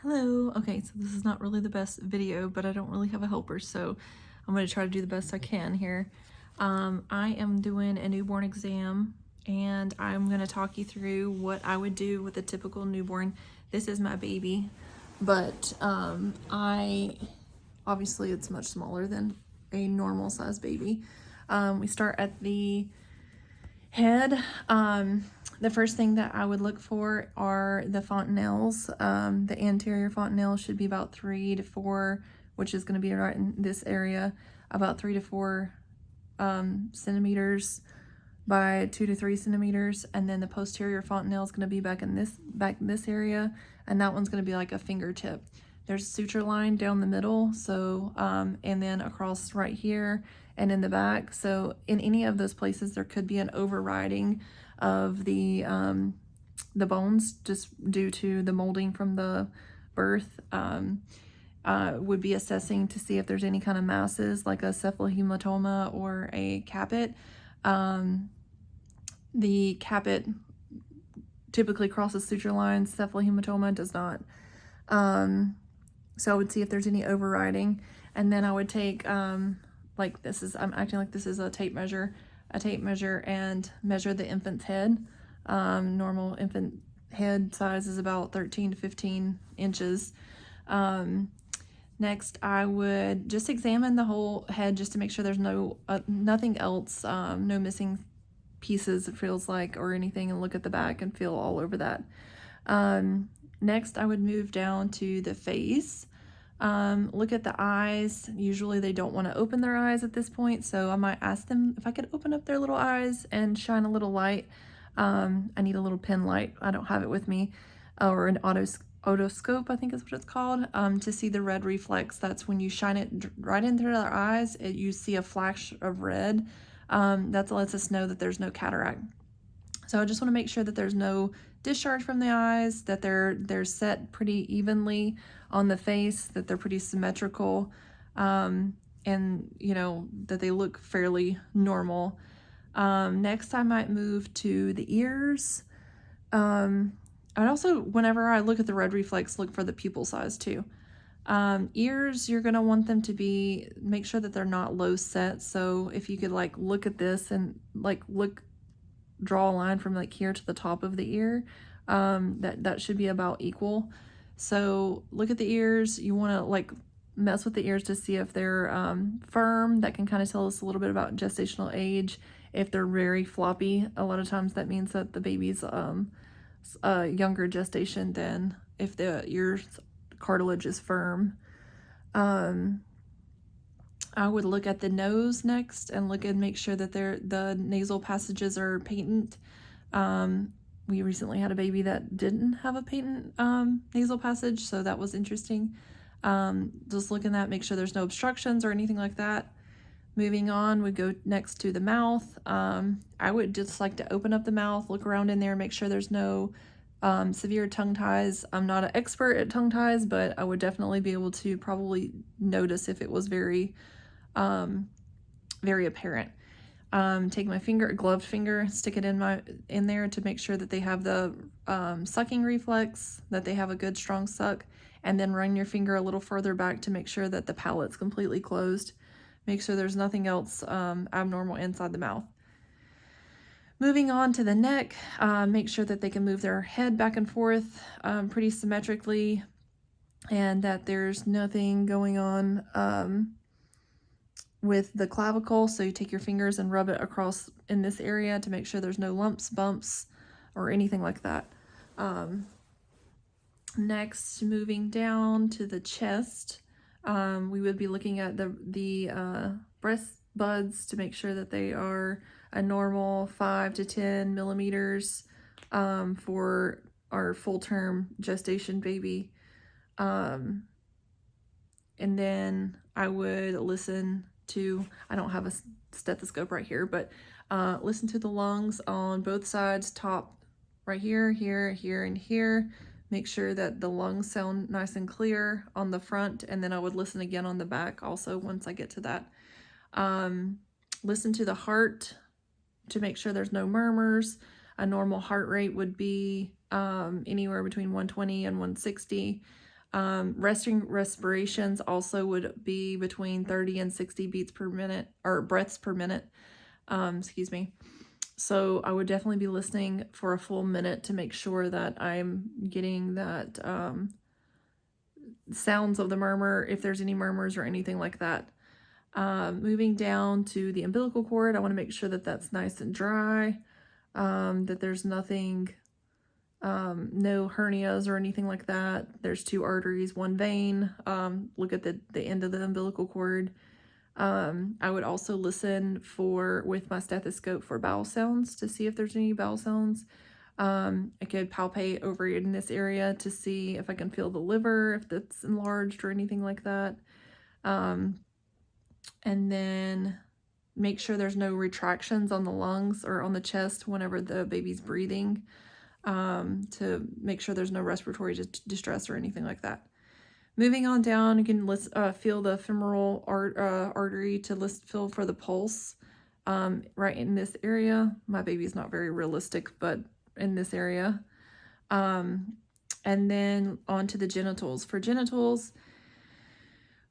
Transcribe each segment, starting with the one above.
Hello. Okay, so this is not really the best video, but I don't really have a helper, so I'm going to try to do the best I can here. I am doing a newborn exam, and I'm going to talk you through what I would do with a typical newborn. This is my baby, but obviously it's much smaller than a normal size baby. We start at the head. The first thing that I would look for are the fontanelles. The anterior fontanelle should be about 3 to 4, which is going to be right in this area, about 3 to 4 centimeters by 2 to 3 centimeters, and then the posterior fontanelle is going to be back in this area, and that one's going to be like a fingertip. There's a suture line down the middle, so and then across right here and in the back. So in any of those places, there could be an overriding of the bones just due to the molding from the birth. Would be assessing to see if there's any kind of masses like a cephalohematoma or a caput. The caput typically crosses suture lines. Cephalohematoma does not. So I would see if there's any overriding, and then I would take I'm acting like this is a tape measure, and measure the infant's head. Normal infant head size is about 13 to 15 inches. Next, I would just examine the whole head just to make sure there's nothing else, no missing pieces, it feels like, or anything, and look at the back and feel all over that. Next, I would move down to the face. Look at the eyes. Usually they don't want to open their eyes at this point, so I might ask them if I could open up their little eyes and shine a little light. I need a little pen light. I don't have it with me, or an otoscope, I think is what it's called, to see the red reflex. That's when you shine it right into their eyes, you see a flash of red. That lets us know that there's no cataract. So I just want to make sure that there's no discharge from the eyes, that they're set pretty evenly on the face, that they're pretty symmetrical, and that they look fairly normal. Next, I might move to the ears. I'd also, whenever I look at the red reflex, look for the pupil size too. Ears, you're going to want them to make sure that they're not low set. So if you could look at this and draw a line from here to the top of the ear, that should be about equal. So look at the ears. You want to mess with the ears to see if they're firm. That can kind of tell us a little bit about gestational age. If they're very floppy, a lot of times that means that the baby's younger gestation than if the ear cartilage is firm. I would look at the nose next and make sure that the nasal passages are patent. We recently had a baby that didn't have a patent nasal passage, so that was interesting. Just look at that, make sure there's no obstructions or anything like that. Moving on, we go next to the mouth. I would just like to open up the mouth, look around in there, make sure there's no severe tongue ties. I'm not an expert at tongue ties, but I would definitely be able to probably notice if it was very apparent. Take my gloved finger, stick it in there to make sure that they have the sucking reflex, that they have a good strong suck, and then run your finger a little further back to make sure that the palate's completely closed. Make sure there's nothing else abnormal inside the mouth. Moving on to the neck, make sure that they can move their head back and forth pretty symmetrically, and that there's nothing going on with the clavicle. So you take your fingers and rub it across in this area to make sure there's no lumps, bumps, or anything like that. Next, moving down to the chest, we would be looking at the breast buds to make sure that they are a normal 5 to 10 millimeters for our full-term gestation baby. And then I would listen to, I don't have a stethoscope right here, but listen to the lungs on both sides, top right here, here, and here. Make sure that the lungs sound nice and clear on the front, and then I would listen again on the back also once I get to that. Listen to the heart to make sure there's no murmurs. A normal heart rate would be anywhere between 120 and 160. Respirations also would be between 30 and 60 beats per minute, or breaths per minute. Excuse me. So I would definitely be listening for a full minute to make sure that I'm getting that sounds of the murmur, if there's any murmurs or anything like that. Moving down to the umbilical cord, I want to make sure that that's nice and dry, that there's nothing, no hernias or anything like that. There's 2 arteries, 1 vein. Look at the end of the umbilical cord. I would also listen with my stethoscope for bowel sounds to see if there's any bowel sounds. I could palpate over in this area to see if I can feel the liver, if that's enlarged or anything like that. And then make sure there's no retractions on the lungs or on the chest whenever the baby's breathing, to make sure there's no respiratory distress or anything like that. Moving on down, you can feel the femoral artery to feel for the pulse, right in this area. My baby's not very realistic, but in this area. And then on to the genitals. For genitals,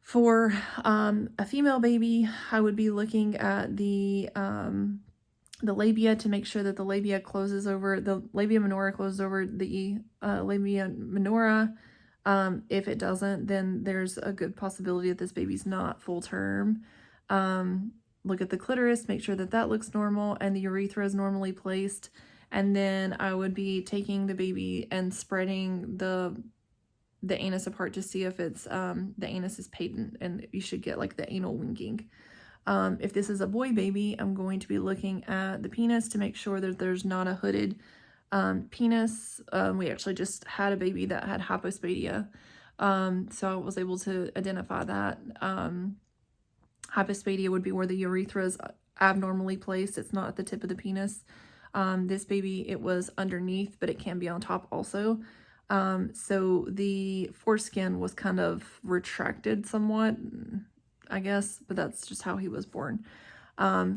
for a female baby, I would be looking at the labia to make sure that the labia closes over, the labia minora closes over the labia minora. If it doesn't, then there's a good possibility that this baby's not full term. Look at the clitoris, make sure that that looks normal and the urethra is normally placed. And then I would be taking the baby and spreading the anus apart to see if it's the anus is patent, and you should get like the anal winking. If this is a boy baby, I'm going to be looking at the penis to make sure that there's not a hooded penis. We actually just had a baby that had hypospadia, so I was able to identify that. Hypospadia would be where the urethra is abnormally placed. It's not at the tip of the penis. This baby, it was underneath, but it can be on top also. So the foreskin was kind of retracted somewhat, I guess, but that's just how he was born.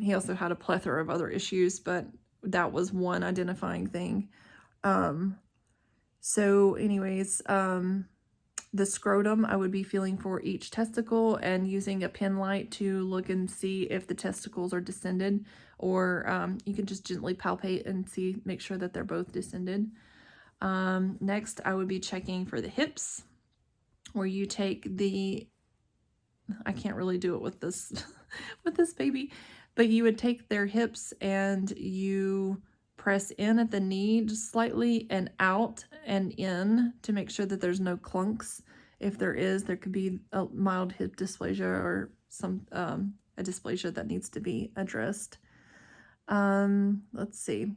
He also had a plethora of other issues, but that was one identifying thing. So anyways, the scrotum, I would be feeling for each testicle and using a pen light to look and see if the testicles are descended, or you can just gently palpate and make sure that they're both descended. Next, I would be checking for the hips, where you take I can't really do it with this, with this baby, but you would take their hips and you press in at the knee just slightly and out and in to make sure that there's no clunks. If there is, there could be a mild hip dysplasia or some a dysplasia that needs to be addressed. Let's see.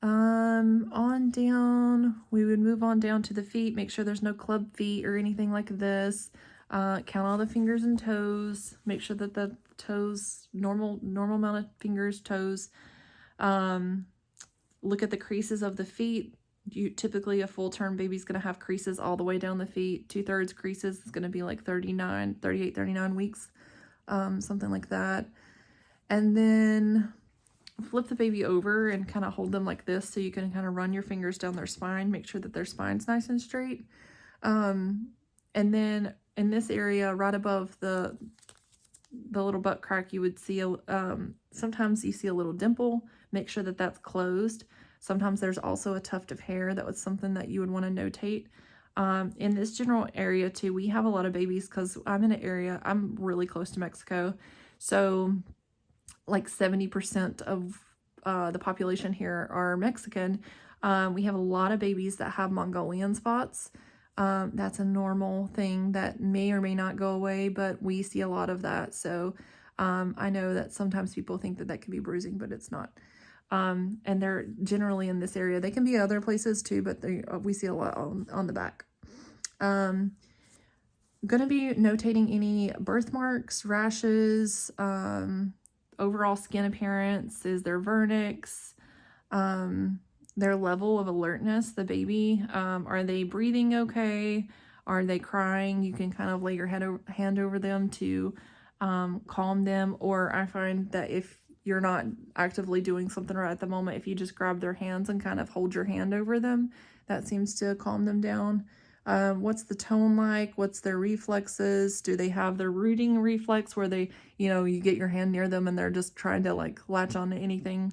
On down, we would move on down to the feet, make sure there's no club feet or anything like this. Count all the fingers and toes, make sure that the toes, normal amount of fingers, toes. Look at the creases of the feet. Typically a full-term baby's going to have creases all the way down the feet. 2/3 creases is going to be like 38, 39 weeks, something like that. And then flip the baby over and kind of hold them like this so you can kind of run your fingers down their spine, make sure that their spine's nice and straight. And then in this area right above the little butt crack, you would see sometimes you see a little dimple. Make sure that that's closed. Sometimes there's also a tuft of hair. That was something that you would want to notate. In this general area too, we have a lot of babies because I'm in an area, I'm really close to Mexico, so like 70% of the population here are Mexican. We have a lot of babies that have Mongolian spots. That's a normal thing that may or may not go away, but we see a lot of that. So I know that sometimes people think that could be bruising, but it's not. And they're generally in this area. They can be other places too, but we see a lot on the back. Going to be notating any birthmarks, rashes, overall skin appearance, is there vernix, their level of alertness, the baby, are they breathing okay, are they crying? You can kind of lay your hand over them to calm them, or I find that if you're not actively doing something right at the moment, if you just grab their hands and kind of hold your hand over them, that seems to calm them down. What's the tone like? What's their reflexes? Do they have their rooting reflex where they, you get your hand near them and they're just trying to like latch on to anything?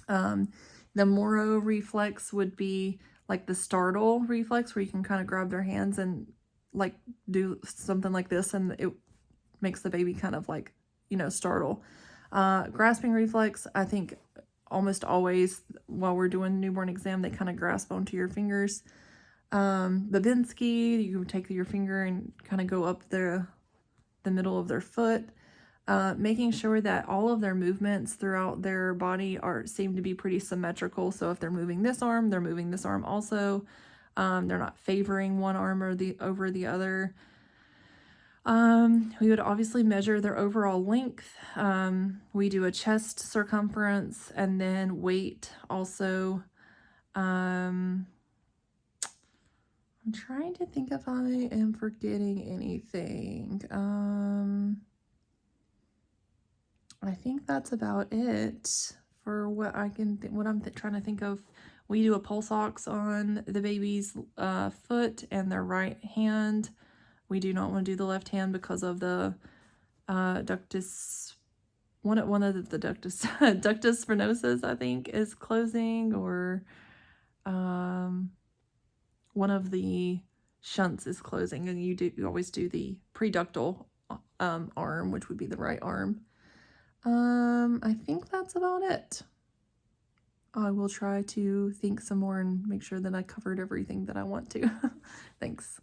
The Moro reflex would be like the startle reflex where you can kind of grab their hands and like do something like this, and it makes the baby kind of like, startle. Grasping reflex, I think almost always while we're doing newborn exam, they kind of grasp onto your fingers. Babinski, you take your finger and kind of go up the middle of their foot. Making sure that all of their movements throughout their body seem to be pretty symmetrical. So if they're moving this arm, they're moving this arm also. They're not favoring one arm or over the other. We would obviously measure their overall length. We do a chest circumference and then weight also. I'm trying to think if I am forgetting anything. I think that's about it for what I can what I'm trying to think of. We do a pulse ox on the baby's foot and their right hand. We do not want to do the left hand because of the ductus. One of the ductus ductus venosus, I think, is closing, or one of the shunts is closing, and you always do the preductal arm, which would be the right arm. I think that's about it. I will try to think some more and make sure that I covered everything that I want to. Thanks.